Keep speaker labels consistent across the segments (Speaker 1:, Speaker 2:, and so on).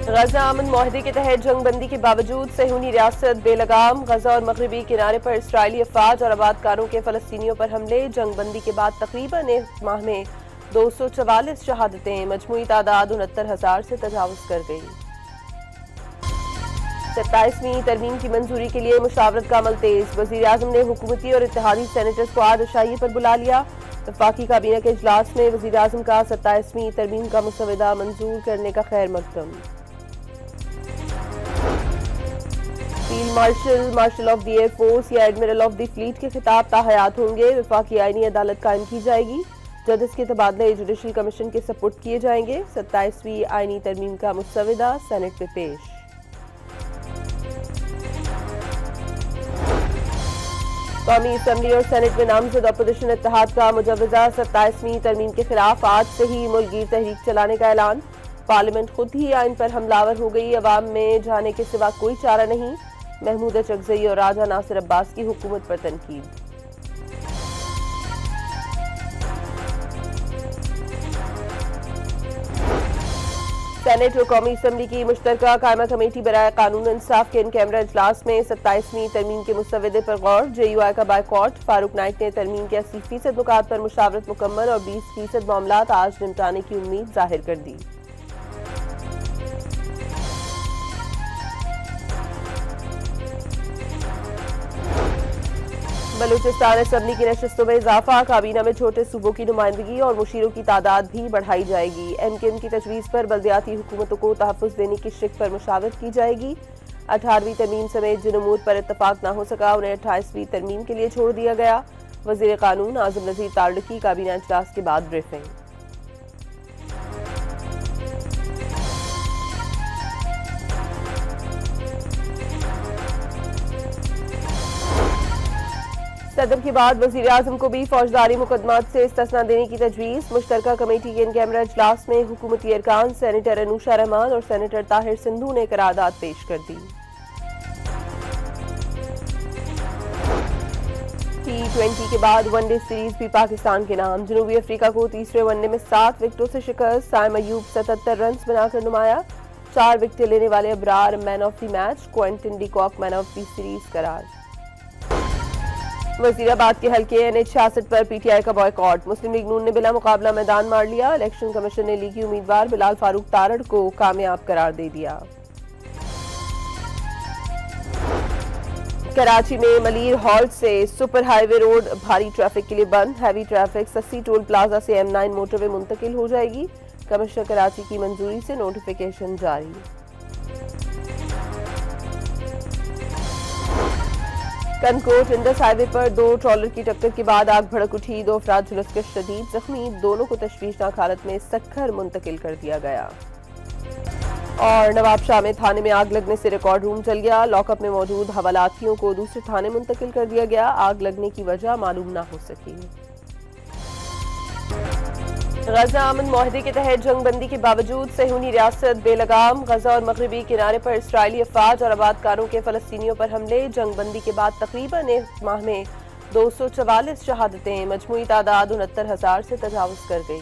Speaker 1: गजा अमन माहदे के तहत जंगबंदी के बावजूद सहूनी रियासत बेलगाम। गजा और मगरबी किनारे पर इसराइली अफवाज और आबादकारों के फलस्तीनियों पर हमले। जंगबंदी के बाद तकरीबन एक माह में 244 शहादतें, मजमूई तादाद 69,000 से तजावुज कर गई। 27वीं तरमीम की मंजूरी के लिए मुशावरत का अमल तेज। वजीर आजम ने हुकूमती और इत्तेहादी सेनेटर्स को आज अशाइये पर बुला लिया। वफाकी काबीना के इजलास में वजीर आजम का 27वीं तरमीम का मुसवदा मंजूर करने का खैर मकदम। Field marshal, marshal of the air force या एडमिरल ऑफ द फ्लीट के खिताब ताहयात होंगे। वफाकी आईनी अदालत कायम की जाएगी। जजेस के तबादले जुडिशल कमीशन के सपुर्द किए जाएंगे। 27वीं आईनी तरमीम का मुसवदा सेनेट में पेश। कौमी असम्बली और सेनेट में नामजद अपोजिशन इत्तेहाद का मुजवजा 27वीं तरमीम के खिलाफ आज से ही मुल्कगीर तहरीक चलाने का ऐलान। पार्लियामेंट खुद ही आइन पर हमलावर हो गई। अवाम में जाने के सिवा कोई चारा नहीं। महमूद चकजई और राजा नासिर अब्बास की हुकूमत पर तनकीद। सेनेट और कौमी असम्बली की मुश्तरका कायमा कमेटी बराए कानून इंसाफ के इन कैमरा इजलास में 27वीं तरमीम के मुसवदे पर गौर। JUI का बायकॉट। फारूक नाइक ने तरमीम के 80% नुकात पर मुशावरत मुकम्मल और 20% मामलात आज निपटाने की उम्मीद जाहिर कर दी। बलूचिस्तान असम्बली की नशस्तों में इजाफा। काबीना में छोटे सूबों की नुमाइंदगी और मुशीरों की तादाद भी बढ़ाई जाएगी। MKM की तजवीज़ पर बल्दियाती हुकूमतों को तहफ़्फ़ुज़ देने की शिक पर मुशावरत की जाएगी। 18वीं तरमीम समेत जिन उमूर पर इत्तफाक न हो सका उन्हें 28वीं तरमीम के लिए छोड़ दिया गया। वज़ीर कानून आज़म नज़ीर तारड़ की काबीना इजलास के बाद ब्रीफिंग। सदर के बाद वजीर आजम को भी फौजदारी मुकदमात से इस्तिस्ना देने की तजवीज़। मुश्तरका कमेटी के इन कैमरा इजलास में हुकूमती अरकान सेनेटर अनूशा रहमान और सेनेटर ताहिर सिंधु ने करारदाद पेश कर दी। T20 के बाद वनडे सीरीज भी पाकिस्तान के नाम। जनूबी अफ्रीका को तीसरे वनडे में 7 विकेटों से शिकस्त। साइम अयूब 77 रन बनाकर नुमाया। 4 विकेटें लेने वाले Abrar man of the match. Quinton de Kock man of the series करार। वजीराबाद के हल्के NH-66 पर PTI का बॉयकॉट। मुस्लिम लीग नून ने बिला मुकाबला मैदान मार लिया। इलेक्शन कमीशन ने लीगी उम्मीदवार बिलाल फारूक तारड़ को कामयाब करार दे दिया। कराची में मलीर हॉल्ट से सुपर हाईवे रोड भारी ट्रैफिक के लिए बंद। Heavy traffic Shashi toll plaza से M9 मोटरवे मुंतकिल हो जाएगी। कमिश्नर कराची की मंजूरी से नोटिफिकेशन जारी। कनकोट इंडस हाईवे पर 2 ट्रॉलर की टक्कर के बाद आग भड़क उठी। 2 अफराद झुलसकर शदीद जख्मी। दोनों को तशवीशनाक हालत में सक्खर मुंतकिल कर दिया गया। और नवाबशाह में थाने में आग लगने से रिकॉर्ड रूम जल गया। लॉकअप में मौजूद हवालातियों को दूसरे थाने मुंतकिल कर दिया गया। आग लगने की वजह मालूम न हो सकी। गजा अमन माहदे के तहत जंगबंदी के बावजूद सहूनी रियासत बेलगाम। गजा और मगरबी किनारे पर इसराइली अफवाज और आबादकारों के फलस्तीनियों पर हमले। जंगबंदी के बाद तकरीबन एक माह में 244 शहादतें, मजमूई तादाद 69,000 से तजावुज कर गई।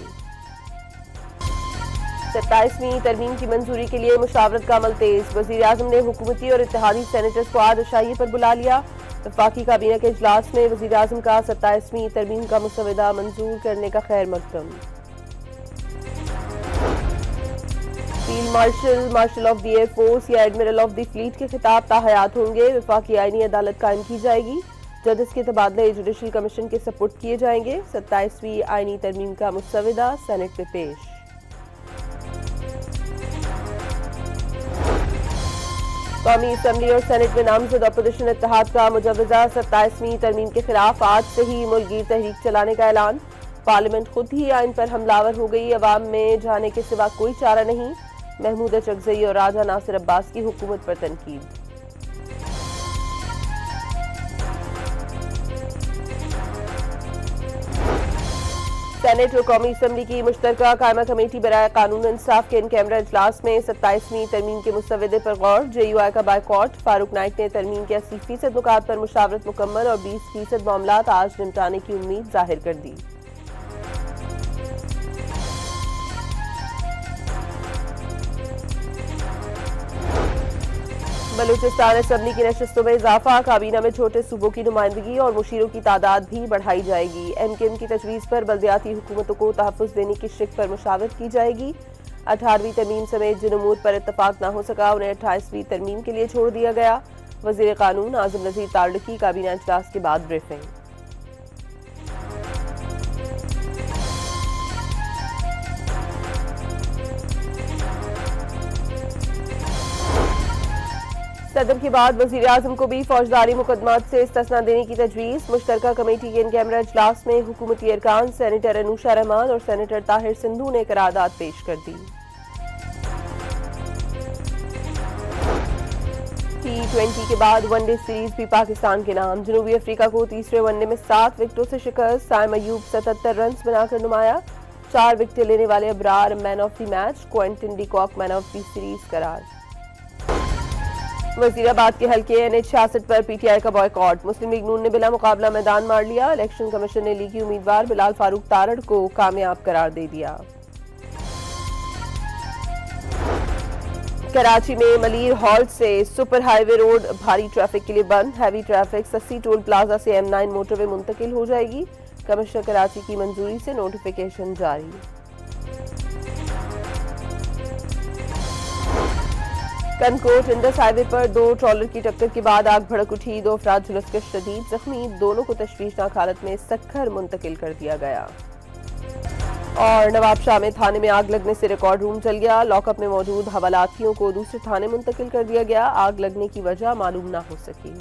Speaker 1: 27वीं तरमीम की मंजूरी के लिए मुशावरत का अमल तेज। वजीर आजम ने हुकूमती और इत्तेहादी सेनेटर्स को आज अशाइये पर बुला लिया। वफाकी काबीना के इजलास में वजीर आजम का 27वीं तरमीम का मुसवदा मंजूर करने का खैर मकदम। Field marshal, marshal of the air force या एडमिरल ऑफ द फ्लीट के खिताब ताहयात होंगे। वफाकी आईनी अदालत कायम की जाएगी। जजेस के तबादले जुडिशल कमीशन के सपुर्द किए जाएंगे। 27वीं आईनी तरमीम का मुसवदा सेनेट में पेश। कौमी असम्बली और सेनेट में नामजद अपोजिशन इत्तेहाद का मुजवजा 27वीं तरमीम के खिलाफ आज से ही मुल्कगीर तहरीक चलाने का ऐलान। पार्लियामेंट खुद ही आइन पर हमलावर हो गई। अवाम में जाने के सिवा कोई चारा नहीं। महमूद चकजई और राजा नासिर अब्बास की हुकूमत पर तनकीद। सेनेट और कौमी असम्बली की मुश्तरका कायमा कमेटी बराए कानून इंसाफ के इन कैमरा इजलास में 27वीं तरमीम के मुसवदे पर गौर। JUI का बायकॉट। फारूक नाइक ने तरमीम के 80% नुकात पर मुशावरत मुकम्मल और 20% मामलात आज निपटाने की उम्मीद जाहिर कर दी। बलूचिस्तान असम्बली की नशस्तों में इजाफा, काबीना में छोटे सूबों की नुमाइंदगी और मुशीरों की तादाद भी बढ़ाई जाएगी। एमकेएम की तजवीज़ पर बल्दियाती हुकूमतों को तहफ़्फ़ुज़ देने की शिक पर मुशावरत की जाएगी। 18वीं तरमीम समेत जिन उमूर पर इत्तफाक न हो सका उन्हें 28वीं तरमीम के लिए छोड़ दिया गया। वज़ीर कानून आज़म नज़ीर तारड़ की काबीना इजलास के बाद ब्रीफिंग। सदर के बाद वज़ीर आज़म को भी फौजदारी मुकदमात से इस्तिस्ना देने की तजवीज़। मुश्तरका कमेटी के इन कैमरा इजलास में हुकूमती अरकान सेनेटर अनूशा रहमान और सेनेटर ताहिर सिंधु ने करारदाद पेश कर दी। T20 के बाद वनडे सीरीज भी पाकिस्तान के नाम। जनूबी अफ्रीका को तीसरे वनडे में 7 विकेटों से शिकस्त। साइम अयूब 77 रन बनाकर नुमाया। 4 विकेटें लेने वाले Abrar man of the match, Quinton de Kock man of the series करार। वजीराबाद के हल्के NH-66 पर PTI का बॉयकॉट। मुस्लिम लीग नून ने बिला मुकाबला मैदान मार लिया। इलेक्शन कमीशन ने लीगी उम्मीदवार बिलाल फारूक तारड़ को कामयाब करार दे दिया। कराची में मलीर हॉल्ट से सुपर हाईवे रोड भारी ट्रैफिक के लिए बंद। Heavy traffic Shashi toll plaza से M9 मोटरवे मुंतकिल हो जाएगी। कमिश्नर कराची की मंजूरी से नोटिफिकेशन जारी। कनकोट इंडस हाईवे पर 2 ट्रॉलर की टक्कर के बाद आग भड़क उठी। 2 अफराद झुलसकर शदीद जख्मी, दोनों को तशवीशनाक हालत में सक्खर मुंतकिल कर दिया गया। और नवाबशाह में थाने में आग लगने से रिकॉर्ड रूम जल गया। लॉकअप में मौजूद हवालातियों को दूसरे थाने मुंतकिल कर दिया गया। आग लगने की वजह मालूम न हो सकी।